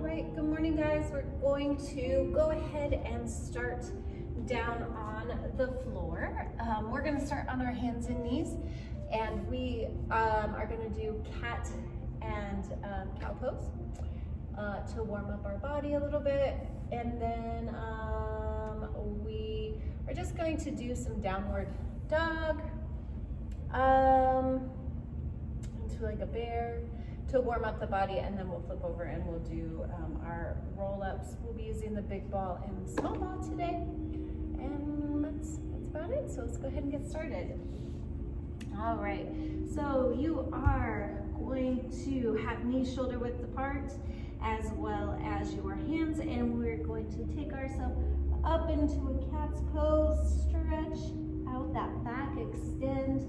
right, good morning guys. We're going to go ahead and start down on the floor. We're going to start on our hands and knees, and we are going to do cat and cow pose to warm up our body a little bit, and then we are just going to do some downward dog into like a bear to warm up the body, and then we'll flip over and we'll do our roll-ups. We'll be using the big ball and the small ball today, and that's about it. So let's go ahead and get started. All right, so you are going to have knees shoulder width apart as well as your hands, and we're going to take ourselves up into a cat's pose, stretch out that back, extend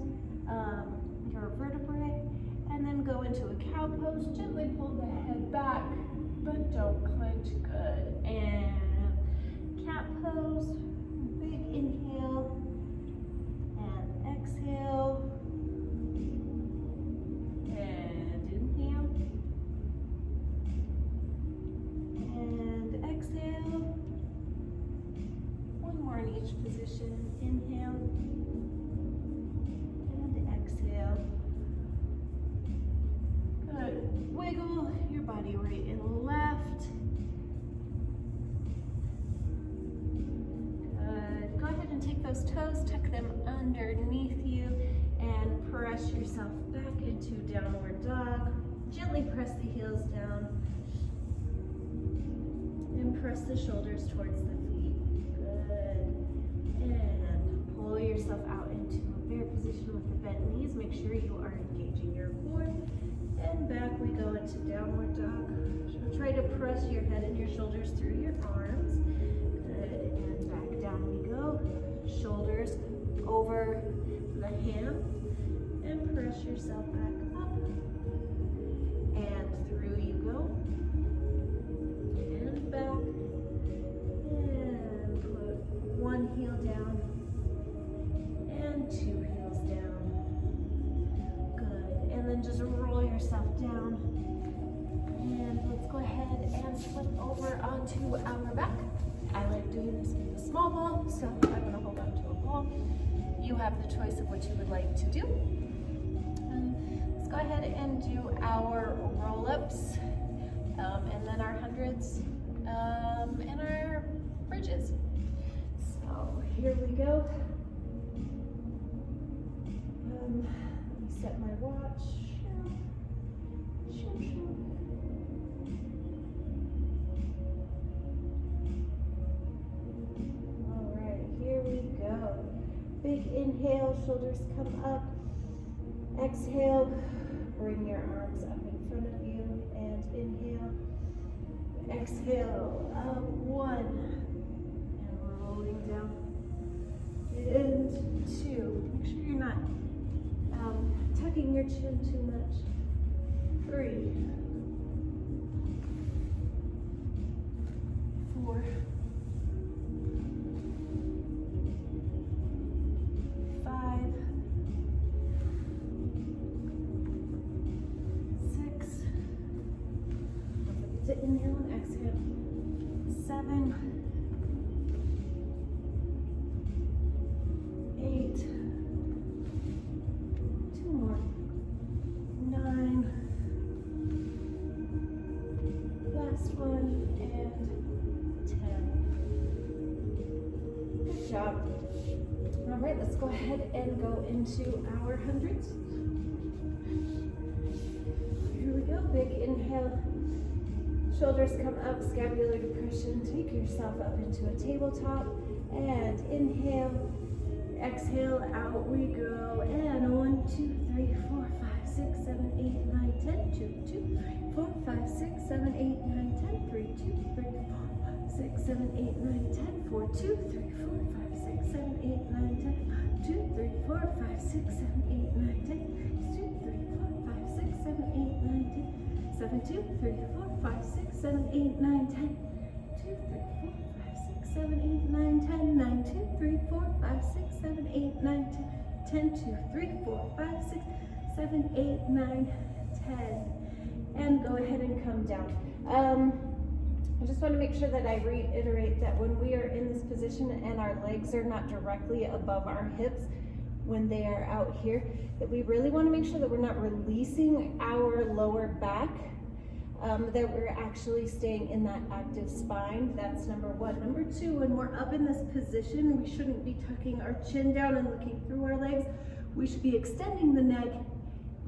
your vertebrae, and then go into a cow pose. Gently pull the head back, but don't clench. Good. And cat pose. Big inhale and exhale. And inhale. And exhale. One more in each position. Inhale. And exhale. Good. Wiggle your body right and left. Good. Go ahead and take those toes, tuck them underneath you, and press yourself back into downward dog. Gently press the heels down and press the shoulders towards the feet. Good. And pull yourself out into a bear position with the bent knees. Make sure you are engaging your core. And back we go into downward dog. So try to press your head and your shoulders through your arms. Good. And back down we go. Shoulders over the hands. And press yourself back up. And through you go. And back. And put one heel down. And two heels down. Good. And then just roll yourself down. And let's go ahead and flip over onto our back. I like doing this with a small ball, so I'm going to hold on to a ball. You have the choice of what you would like to do. Let's go ahead and do our roll-ups, and then our hundreds, and our bridges. So here we go. Let me set my watch. All right, here we go. Big inhale, shoulders come up. Exhale, bring your arms up in front of you, and inhale. Exhale, up, one, and rolling down. And two. Make sure you're not tucking your chin too much. 3, 4, 5, 6. Don't forget to inhale and exhale. 7, 8. 2 more. 9. Last one, and 10. Good job. All right, let's go ahead and go into our hundreds. Here we go. Big inhale. Shoulders come up, scapular depression. Take yourself up into a tabletop. And inhale. Exhale, out we go. And 1, 2, 3, 4, 5, 6, 7, 8, 9, 10. 2, 2, 3, 4, 5, 6, 7, 8, 9, 10. 3, 2, 3, 4, 5, 6, 7, 8, 9, 10. 4, 2, 3, 4, 5, 6, 7, 8, 9, 10. 2, 3, 4, 5, 6, 7, 8, 9, 10. 2, 3, 4, 5, 6, 7, 8, 9, 10. 7, 2, 3, 4, 5, 6, 7, 8, 9, 10. 2, 3, 4, 5, 6, 7, 8, 9, 10. 9, 2, 3, 4, 5, 6, 7, 8, 9, 10. 10, 2, 3, 4, 5, 6, 7, 8, 9, 10. And go ahead and come down. I just want to make sure that I reiterate that when we are in this position and our legs are not directly above our hips, when they are out here, that we really want to make sure that we're not releasing our lower back, that we're actually staying in that active spine. That's number one. Number two, when we're up in this position, we shouldn't be tucking our chin down and looking through our legs. We should be extending the neck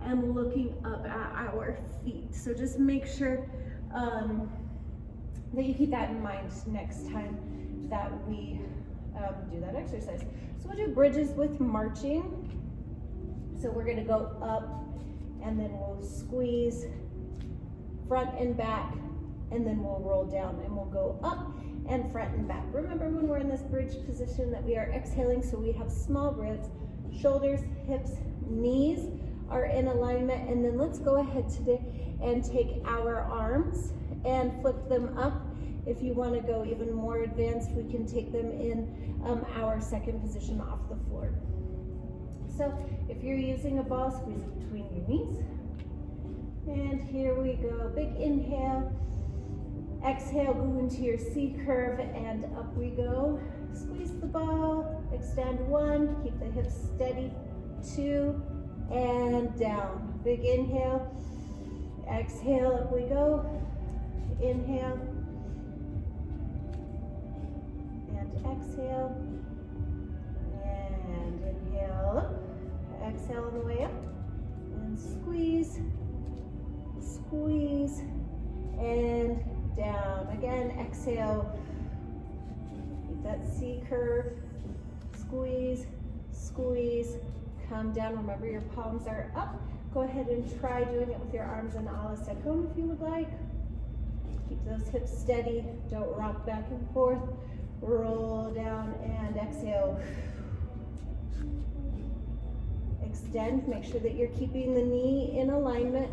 and looking up at our feet. So just make sure that you keep that in mind next time that we do that exercise. So we'll do bridges with marching. So we're gonna go up and then we'll squeeze front and back, and then we'll roll down and we'll go up and front and back. Remember when we're in this bridge position that we are exhaling, so we have small ribs, shoulders, hips, knees are in alignment. And then let's go ahead today and take our arms and flip them up. If you want to go even more advanced, we can take them in our second position off the floor. So if you're using a ball, squeeze it between your knees. And here we go, big inhale. Exhale, go into your C curve and up we go. Squeeze the ball, extend one, keep the hips steady, two, and down. Big inhale, exhale, up we go. Inhale, and exhale, and inhale up, exhale on the way up, and squeeze, squeeze, and down. Again, exhale, keep that C curve, squeeze, squeeze, come down. Remember your palms are up. Go ahead and try doing it with your arms in ala second if you would like. Keep those hips steady, don't rock back and forth. Roll down and exhale. Extend, make sure that you're keeping the knee in alignment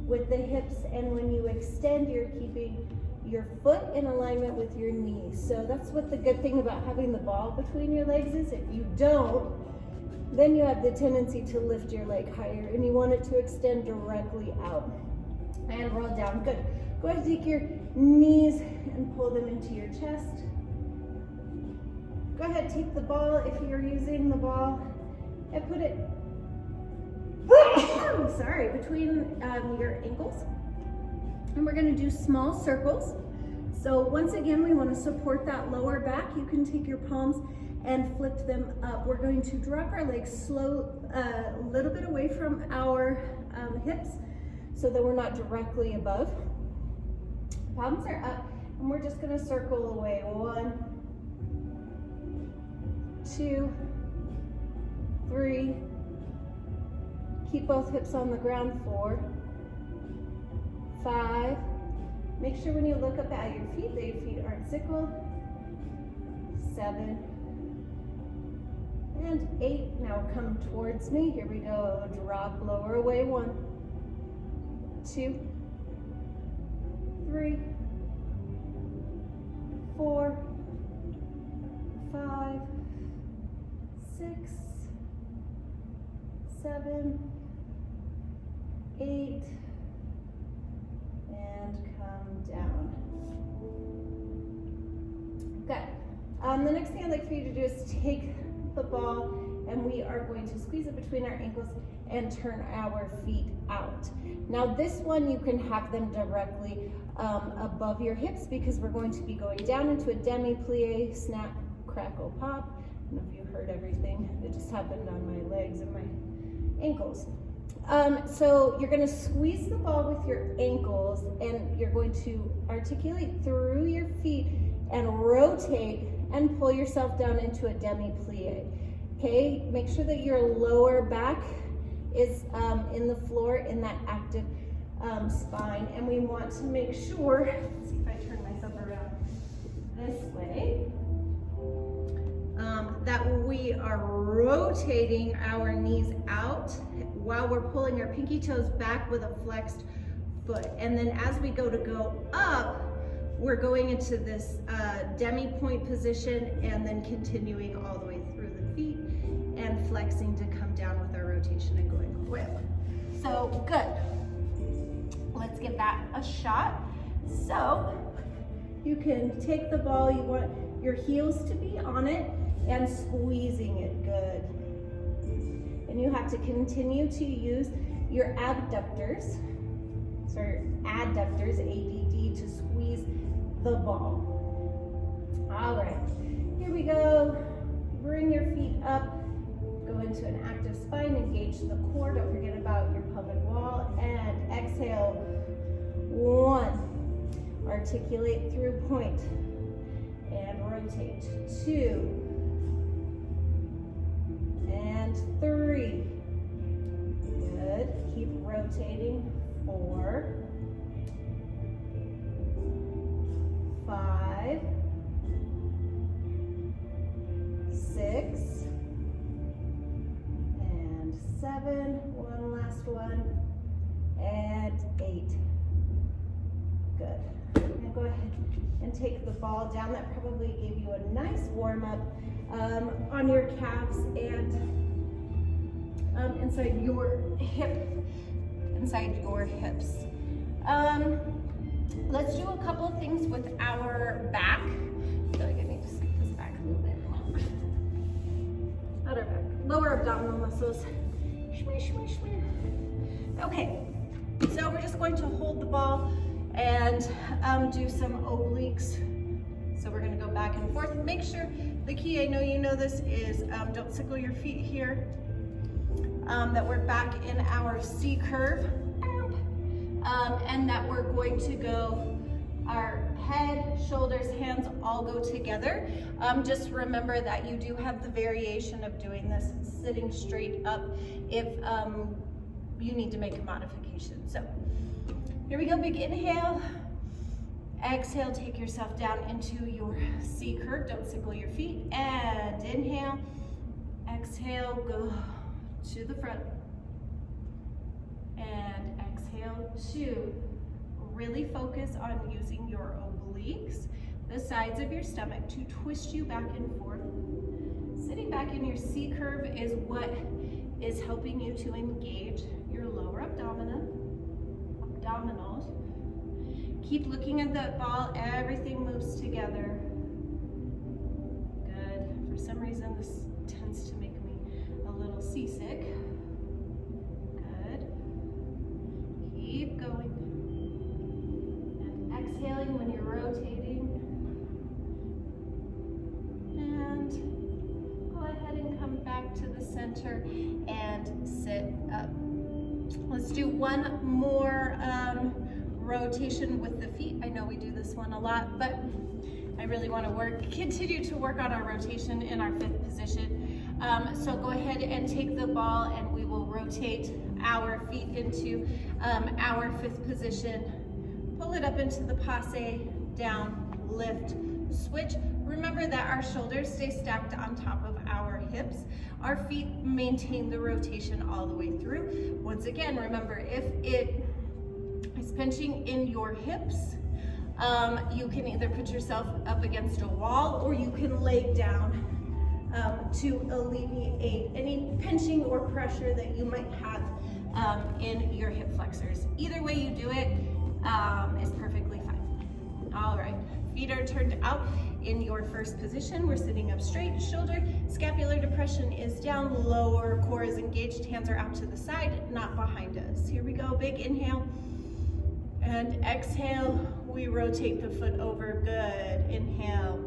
with the hips, and when you extend, you're keeping your foot in alignment with your knees. So that's what the good thing about having the ball between your legs is. If you don't, then you have the tendency to lift your leg higher, and you want it to extend directly out. And roll down, good. Go ahead and take your knees and pull them into your chest. Go ahead, take the ball, if you're using the ball, and put it between your ankles. And we're gonna do small circles. So once again, we wanna support that lower back. You can take your palms and flip them up. We're going to drop our legs slow, a little bit away from our hips so that we're not directly above. Palms are up, and we're just gonna circle away. 1, 2, 3, keep both hips on the ground. 4, 5, make sure when you look up at your feet that your feet aren't sickled. 7, and 8, now come towards me. Here we go, drop, lower away. 1, 2, 3, 4, 5, 6, 7, 8, and come down. Good. The next thing I'd like for you to do is take the ball, and we are going to squeeze it between our ankles and turn our feet out. Now this one, you can have them directly above your hips because we're going to be going down into a demi-plie, snap, crackle, pop. I don't know if you heard everything that just happened on my legs and my ankles. So you're gonna squeeze the ball with your ankles, and you're going to articulate through your feet and rotate and pull yourself down into a demi-plie. Okay, make sure that your lower back is in the floor in that active spine, and we want to make sure, let's see if I turn myself around this way, that we are rotating our knees out while we're pulling our pinky toes back with a flexed foot. And then as we go up, we're going into this demi-point position and then continuing all the way through the feet and flexing to come down with our rotation and going whip. So good. Let's give that a shot. So you can take the ball, you want your heels to be on it and squeezing it, good. And you have to continue to use your adductors, ADD, to squeeze the ball. All right, here we go. Bring your feet up, go into an active spine, engage the core, don't forget about your pelvic wall, and exhale. 1, articulate through point, and rotate. 2, and 3, good, keep rotating. 4, 5, 6, and 7, one last one, and 8. Good. And go ahead and take the ball down. That probably gave you a nice warm up on your calves and inside your hips. Let's do a couple things with our back. I feel like I need to stick this back a little bit. Not our back, lower abdominal muscles. Okay, so we're just going to hold the ball and do some obliques. So we're gonna go back and forth. Make sure, the key, I know you know this, is don't sickle your feet here. That we're back in our C curve. And that we're going to go, our head, shoulders, hands all go together. Just remember that you do have the variation of doing this sitting straight up if you need to make a modification. So here we go, big inhale. Exhale, take yourself down into your C curve. Don't sickle your feet. And inhale, exhale, go to the front. And exhale, 2. Really focus on using your obliques, the sides of your stomach, to twist you back and forth. Sitting back in your C curve is what is helping you to engage your lower abdominals. Keep looking at that ball, everything moves together. Good. For some reason, this tends to make me a little seasick. Good. Keep going. And exhaling when you're rotating. And go ahead and come back to the center and sit up. Let's do one more rotation with the feet. I know we do this one a lot, but I really want to continue to work on our rotation in our 5th position. So go ahead and take the ball and we will rotate our feet into our 5th position. Pull it up into the passe, down, lift, switch. Remember that our shoulders stay stacked on top of our hips. Our feet maintain the rotation all the way through. Once again, remember, if it is pinching in your hips, you can either put yourself up against a wall or you can lay down to alleviate any pinching or pressure that you might have in your hip flexors. Either way you do it is perfectly fine. All right, feet are turned out in your 1st position. We're sitting up straight, shoulder, scapular depression is down, lower core is engaged, hands are out to the side, not behind us. Here we go, big inhale. And exhale, we rotate the foot over, good. Inhale,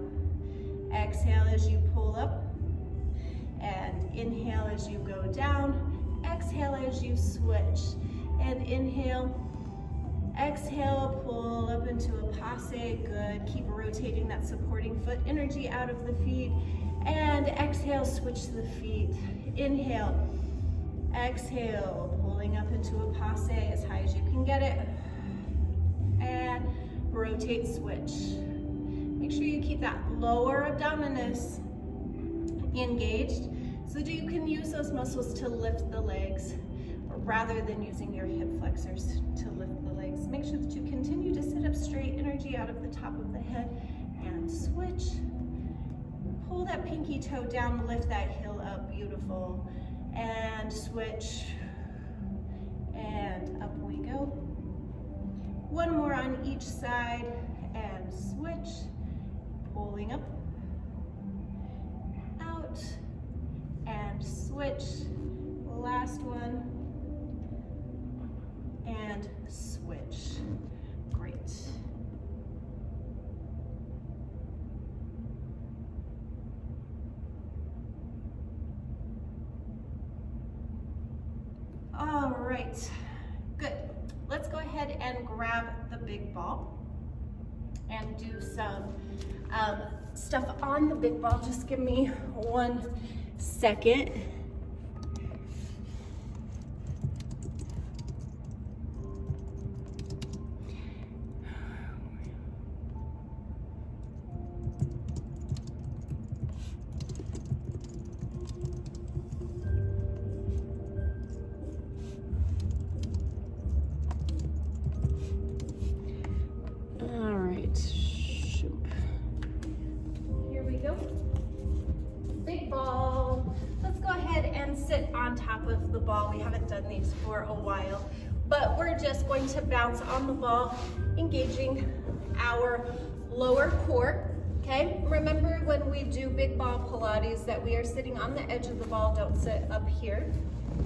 exhale as you pull up, and inhale as you go down, exhale as you switch, and inhale, exhale, pull up into a passe, good. Keep rotating that supporting foot energy out of the feet, and exhale, switch the feet. Inhale, exhale, pulling up into a passe as high as you can get it. And rotate, switch. Make sure you keep that lower abdominis engaged so that you can use those muscles to lift the legs rather than using your hip flexors to lift the legs. Make sure that you continue to sit up straight, energy out of the top of the head, and switch. Pull that pinky toe down, lift that heel up, beautiful. And switch, and up we go. One more on each side and switch, pulling up, out, and switch. Last one, and switch. Great. All right, good. Let's go ahead and grab the big ball and do some stuff on the big ball. Just give me 1 second. On top of the ball. We haven't done these for a while, but we're just going to bounce on the ball, engaging our lower core, okay? Remember when we do big ball Pilates that we are sitting on the edge of the ball, don't sit up here.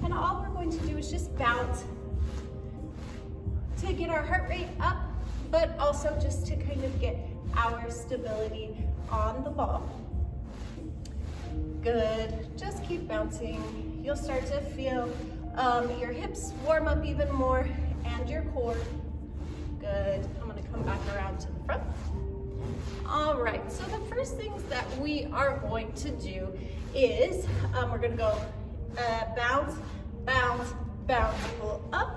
And all we're going to do is just bounce to get our heart rate up, but also just to kind of get our stability on the ball. Good, just keep bouncing. You'll start to feel your hips warm up even more and your core. Good, I'm gonna come back around to the front. All right, so the first things that we are going to do is we're gonna go bounce, bounce, bounce, pull up,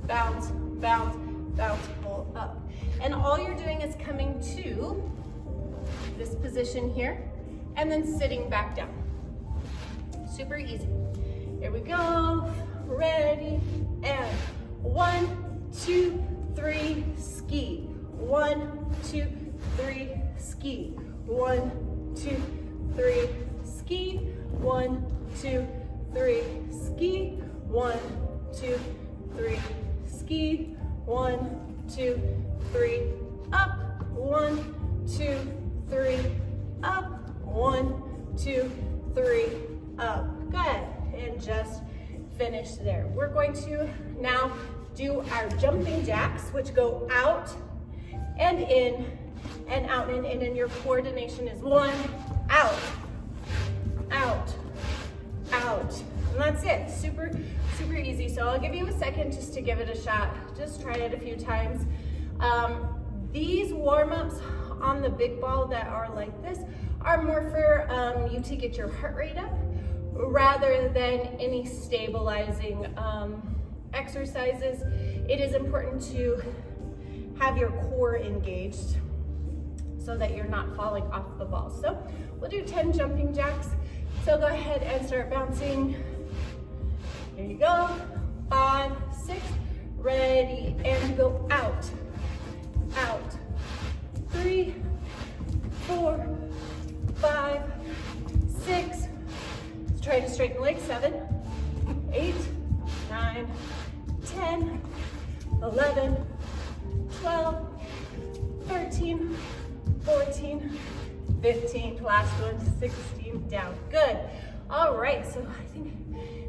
bounce, bounce, bounce, pull up. And all you're doing is coming to this position here and then sitting back down. Super easy. Here we go, ready, and 1, 2, 3, ski. 1, 2, 3, ski. 1, 2, 3, ski. 1, 2, 3, ski. 1, 2, 3, ski. 1, 2, 3, up. 1, 2, 3, up. 1, 2, 3, up. Good. And just finish there. We're going to now do our jumping jacks, which go out and in and out and in, and your coordination is 1, out, out, out. And that's it. Super, super easy. So I'll give you a second just to give it a shot. Just try it a few times. These warm-ups on the big ball that are like this are more for you to get your heart rate up, rather than any stabilizing exercises. It is important to have your core engaged so that you're not falling off the ball. So we'll do 10 jumping jacks. So go ahead and start bouncing. Here you go. 5, 6, ready, and go out, out. 3, 4, 5, 6. Try to straighten the legs. 7, 8, 9, 10, 11, 12, 13, 14, 15, last one, 16, down. Good. All right, so I think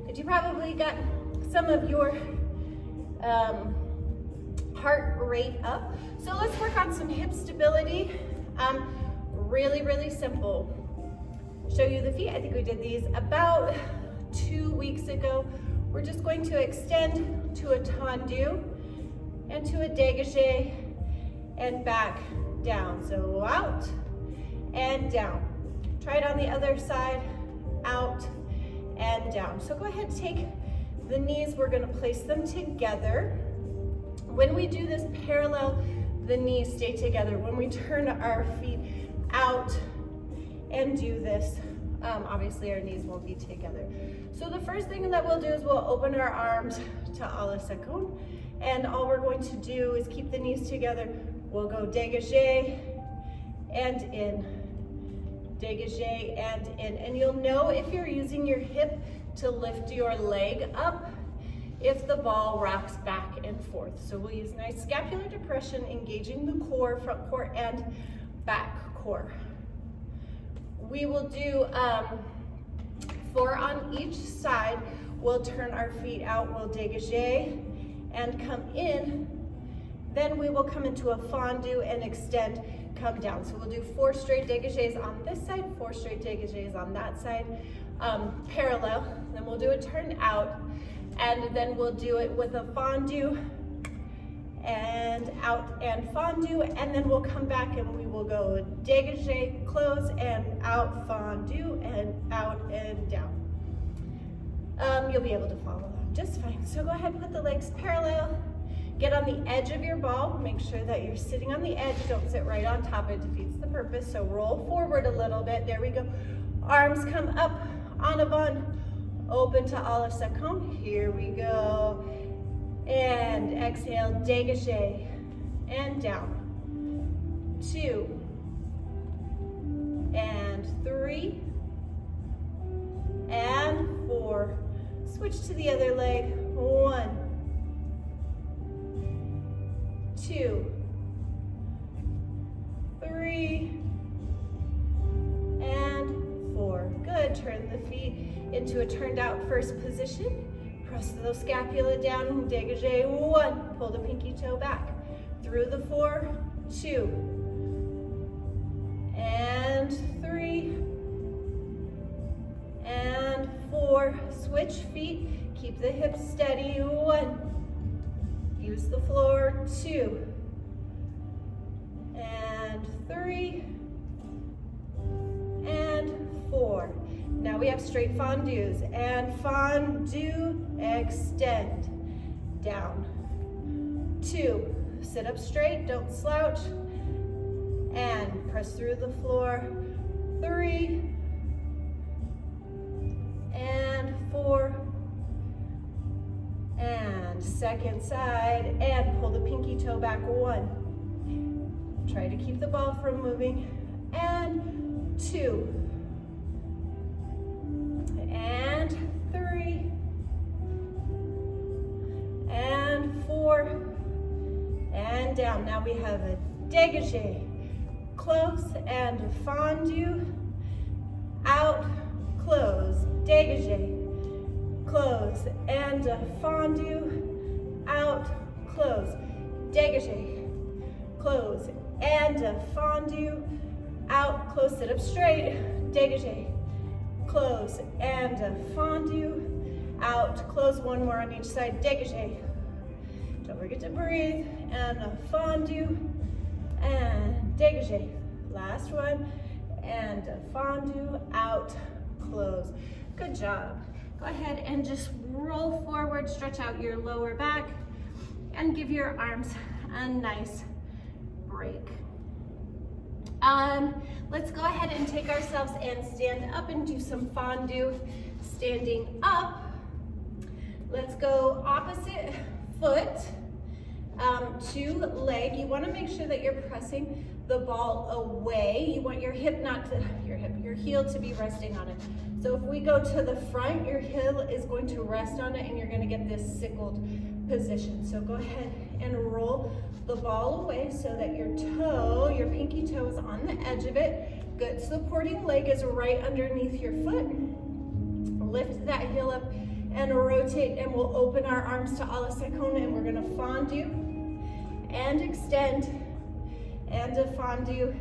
that you probably got some of your heart rate up. So let's work on some hip stability. Really, really simple. Show you the feet. I think we did these about 2 weeks ago. We're just going to extend to a tendu and to a dégagé and back down. So out and down. Try it on the other side, out and down. So go ahead and take the knees, we're gonna place them together. When we do this parallel, the knees stay together. When we turn our feet out and do this, obviously our knees won't be together. So the first thing that we'll do is we'll open our arms to ala secound, and all we're going to do is keep the knees together. We'll go dégagé and in, dégagé and in. And you'll know if you're using your hip to lift your leg up if the ball rocks back and forth. So we'll use nice scapular depression, engaging the core, front core and back core. We will do 4 on each side. We'll turn our feet out, we'll dégagé and come in. Then we will come into a fondue and extend, come down. So we'll do 4 straight dégagés on this side, 4 straight dégagés on that side, parallel. Then we'll do a turn out, and then we'll do it with a fondue and out and fondue, and then we'll come back and we will go dégagé, close and out, fondue and out and down. You'll be able to follow along just fine. So go ahead, put the legs parallel, get on the edge of your ball, make sure that you're sitting on the edge, don't sit right on top, it defeats the purpose. So roll forward a little bit, there we go. Arms come up, en avant, open to à la seconde, here we go. And exhale, dégagé, and down. 2, and 3, and 4. Switch to the other leg. 1, 2, 3, and 4. Good. Turn the feet into a turned out first position. Press the scapula down, dégagé, 1. Pull the pinky toe back. Through the 4, 2, and 3, and 4. Switch feet, keep the hips steady, 1. Use the floor, 2, and 3, and 4. Now we have straight fondues, and fondue, extend, down. 2, sit up straight, don't slouch, and press through the floor. 3, and 4, and second side, and pull the pinky toe back, 1. Try to keep the ball from moving, and 2, and 3, and 4, and down. Now we have a dégagé, close and fondue, out, close, dégagé, close and fondue, out, close, dégagé, close and fondue, out, close, sit up straight, dégagé, close and fondue, out, close, 1 more on each side, dégagé. Don't forget to breathe, and fondue, and dégagé. Last one, and fondue, out, close. Good job. Go ahead and just roll forward, stretch out your lower back, and give your arms a nice break. Let's go ahead and take ourselves and stand up and do some fondue. Standing up, let's go opposite foot to leg. You want to make sure that you're pressing the ball away. You want your hip not to, your heel to be resting on it. So if we go to the front, your heel is going to rest on it and you're going to get this sickled position. So go ahead and roll the ball away so that your toe, your pinky toe is on the edge of it. Good supporting leg is right underneath your foot. Lift that heel up and rotate, and we'll open our arms to à la seconde, and we're gonna fondue and extend, and a fondue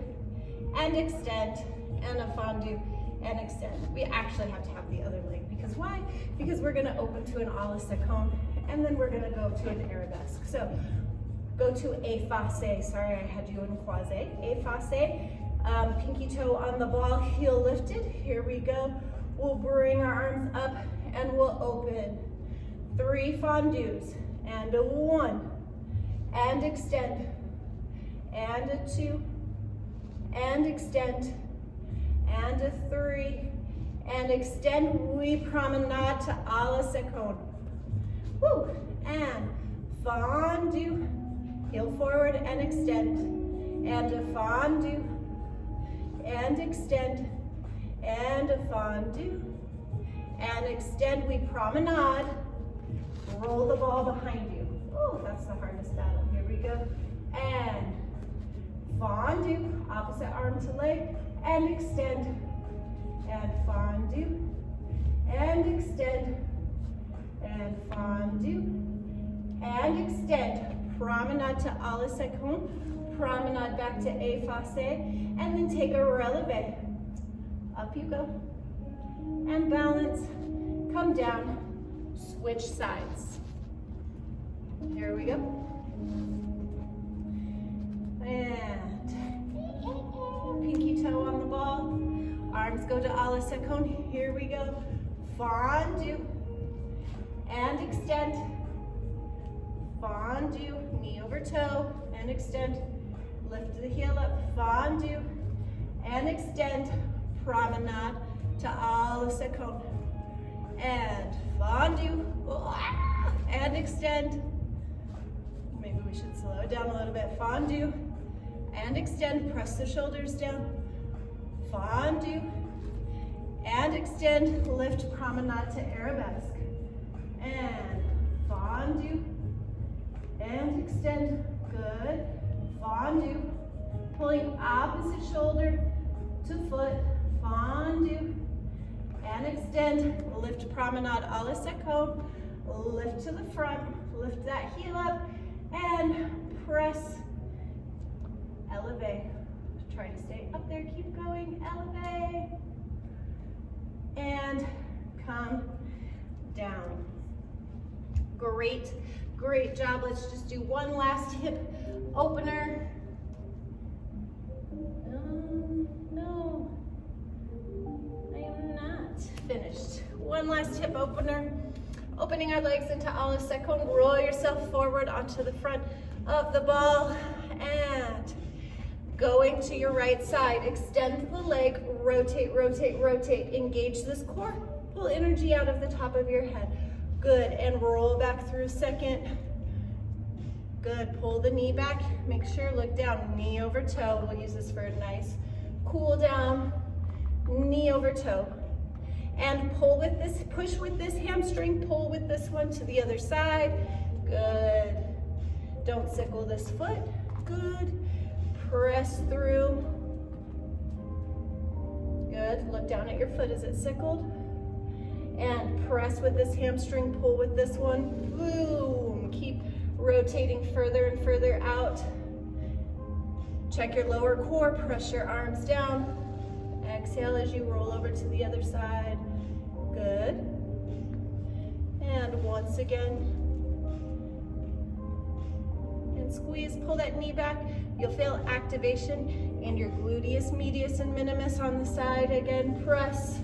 and extend, and a fondue and extend. We actually have to have the other leg, because why? Because we're gonna open to an à la seconde, and then we're gonna go to an arabesque. So go to effacé. Sorry, I had you in croisé. Effacé. Pinky toe on the ball, heel lifted. Here we go. We'll bring our arms up and we'll open. 3 fondues, and a 1, and extend, and a 2, and extend, and a 3, and extend. We promenade to à la seconde. Woo! And fondue, heel forward and extend, and a fondue, and extend, and a fondue, and extend. We promenade, roll the ball behind you. Oh, that's the hardest battle. Here we go. And fondue, opposite arm to leg, and extend. And fondue, and extend. And fondue, and extend. Promenade to à la seconde. Promenade back to effacé, and then take a relevé. Up you go. And balance, come down, switch sides. Here we go. And pinky toe on the ball. Arms go to à la seconde. Here we go. Fondue. And extend. Fondue. Knee over toe. And extend. Lift the heel up. Fondue. And extend. Promenade to à la seconde. And fondue. And extend. Maybe we should slow it down a little bit. Fondue. And extend. Press the shoulders down. Fondue. And extend. Lift promenade to arabesque. And fondue. And extend. Good. Fondue. Pulling opposite shoulder to foot. Fondue. And extend. Lift promenade à la seconde. Lift to the front. Lift that heel up. And press. Elevate. Try to stay up there. Keep going. Elevate. And come down. Great, great job. Let's just do one last hip opener. No, I am not finished. One last hip opener. Opening our legs into à la seconde. Roll yourself forward onto the front of the ball. And going to your right side. Extend the leg. Rotate, rotate, rotate. Engage this core. Pull energy out of the top of your head. Good. And roll back through second. Good. Pull the knee back. Make sure, look down. Knee over toe. We'll use this for a nice cool down. Knee over toe. And pull with this, push with this hamstring, pull with this one to the other side. Good. Don't sickle this foot. Good. Press through. Good. Look down at your foot. Is it sickled? And press with this hamstring, pull with this one. Boom. Keep rotating further and further out. Check your lower core. Press your arms down. Exhale as you roll over to the other side. Good. And once again. And squeeze, pull that knee back. You'll feel activation in your gluteus medius and minimus on the side. Again, press.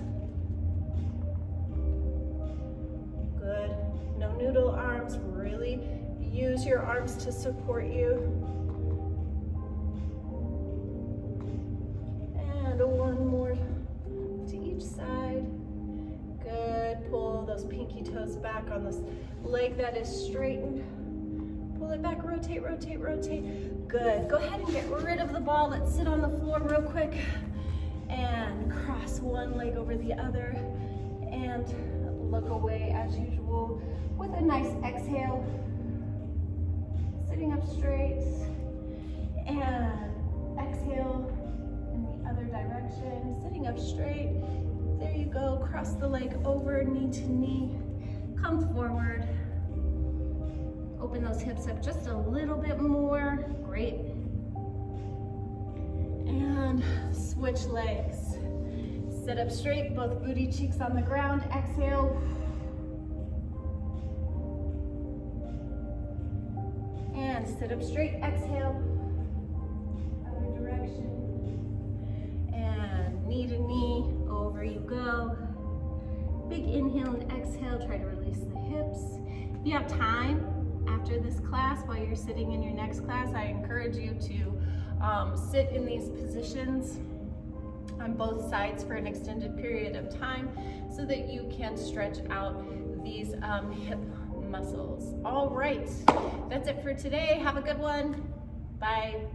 Good. No noodle arms. Really use your arms to support you. And one more to each side. Good. Pull those pinky toes back on this leg that is straightened. Pull it back, rotate, rotate, rotate. Good. Go ahead and get rid of the ball. Let's sit on the floor real quick. And cross one leg over the other. And look away as usual with a nice exhale. Sitting up straight. And exhale. Other direction, sitting up straight. There you go. Cross the leg over, knee to knee. Come forward. Open those hips up just a little bit more. Great. And switch legs. Sit up straight, both booty cheeks on the ground. Exhale. And sit up straight. Exhale. Other direction. Knee to knee, over you go. Big inhale and exhale, try to release the hips. If you have time after this class, while you're sitting in your next class, I encourage you to sit in these positions on both sides for an extended period of time so that you can stretch out these hip muscles. All right, that's it for today. Have a good one. Bye.